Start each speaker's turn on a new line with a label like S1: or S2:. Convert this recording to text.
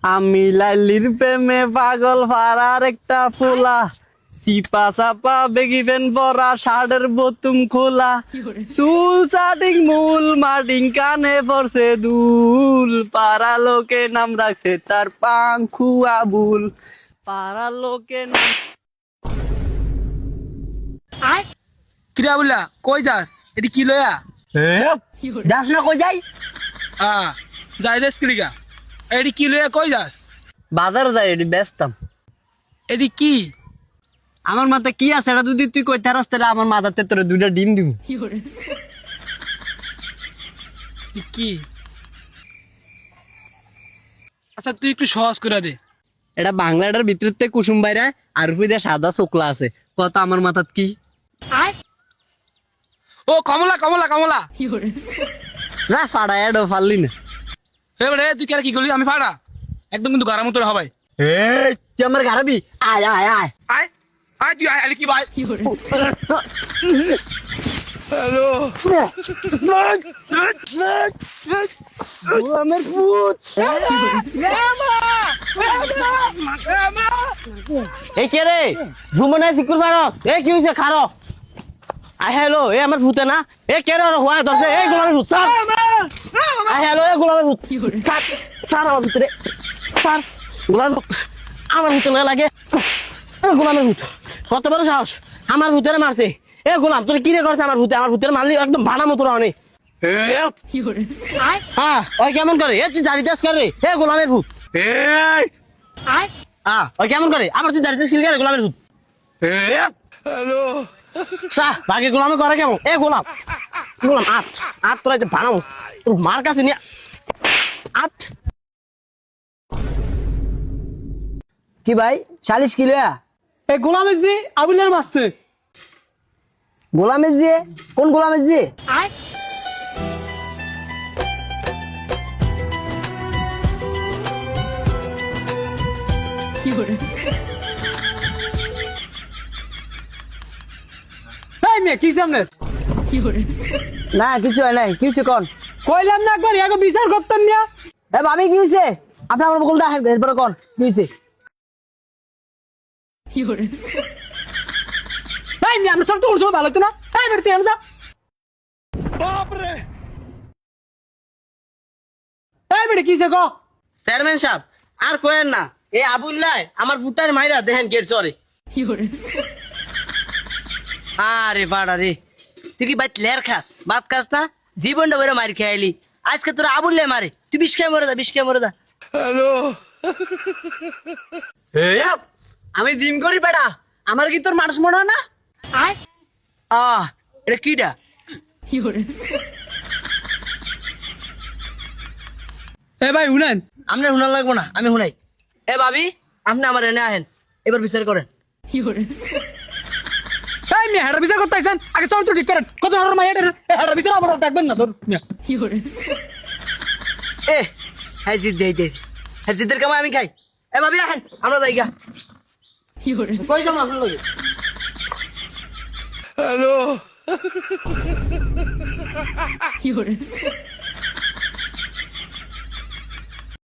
S1: আমি লাইলির প্রেমে পাগল পাড়ার একটা ফুলা সিপা চাপা বেগি ফেন পরা শার্টের বোতুম খোলা চুল চাটিং মূল মাটিং কানে পড়ছে দুল পাড়া লোকে নাম রাখছে তার পাংখু আবুল পাড়া লোকে নাম
S2: কিরা বললা কই যাস এটি কি লয়া
S1: যাস না কই যাই
S2: যাই দেশ কিলিগা এটি কি লয়া কই যাস
S1: বাজার যাই এটি ব্যস্তাম
S2: এটি কি
S1: আমার মাথায় কি আছে এটা যদি তুই কই থারাস তাহলে আমার মাথাতে তোর দুইটা ডিম দিব
S2: এটি কি আচ্ছা তুই একটু সহজ করে দে
S1: এটা বাংলাটার ভিতর থেকে কুসুম বাইরা আর উপরে দিয়ে সাদা চোকলা আছে কত আমার মাথাত কি
S2: ও কমলা কমলা কমলা
S1: না ফাড়া এডো ফাললি না
S2: এবারে তুই কেন কি করলি আমি ফাড়া একদম কিন্তু গারার মতো হবাই
S1: এই তুই আমার গারাবি আয় আয় আয়
S2: আয় আয় তুই আয় আরে কি ভাই হ্যালো
S1: আমার পুত এই কে রে জুমনে সিকুর মারস এ কি হইছে খারো আই হ্যালো এ আমার ভূতে না এ কে রে হওয়া ধরছে এই গোলামের ভূত স্যার আই হ্যালো এ গোলামের ভূত স্যার স্যার আমার ভিতরে স্যার গোলামের ভূত আমার ভূতে না লাগে গোলামের ভূত কত বড় সাহস আমার ভূতের মারছে এ গোলাম তোর কি রে করছে আমার ভূতের মারলি একদম ভাড়া মতো রানি হ্যাঁ ওই কেমন করে এ তুই জারি দাস করে এ গোলামের ভূত ওই কেমন করে আবার তুই জারিতে সিল করে গোলামের ভূত
S2: হ্যালো
S1: সাহ বাকি গোলামে করে কেমন এ গোলাম গোলাম আট আট তোরা বানাবো তোর মার কাছে নিয়ে আট কি ভাই 40 কিলো
S3: এ গোলামের জি আবুলের মারছে
S1: গোলামের যে কোন গোলামের যে
S3: এই মেয়ে কি সঙ্গে
S1: না কিছু হয় নাই কিছু কোন
S3: কইলাম না একবার এগো বিচার করতেন না
S1: এ ভাবি কি হয়েছে আপনার আমার বকুলটা এরপরে কোন কি হয়েছে
S3: এই মেয়ে আমরা সব তো উড়ছো ভালো তো না এই বেরতে আমরা এই বেড়ে কি সে গো
S1: চেয়ারম্যান সাহেব আর কোয়েন না এই আবুল্লাহ আমার ফুটার মাইরা দেখেন গেট চরে আরে বাড়া রে তুই কি বাইত লের খাস ভাত খাস না জীবনটা বেরো মারি খেয়ালি আজকে তোরা আবুল্লাহ মারে তুই বিষ খেয়ে মরে যা বিষ খেয়ে মরে যা
S2: হ্যালো
S1: আমি জিম করি বেড়া আমার কি তোর মানুষ মনে হয় না এটা কিটা
S3: এ ভাই শুনেন
S1: আপনার হুনার লাগবো না আমি হুনাই এ ভাবি আপনি আমার এনে আহেন এবার বিচার করেন
S3: এই মেয়ে হেডা বিচার করতে আইছেন আগে চল তো ঠিক করেন কত হর মাই হেডা বিচার আবার ডাকবেন না তোর
S1: এ হ্যাঁ জিদ দেই দেই হ্যাঁ জিদের কামাই আমি খাই এ ভাবি আহেন আমরা যাই গা কই যাবো আপনার লগে
S2: হ্যালো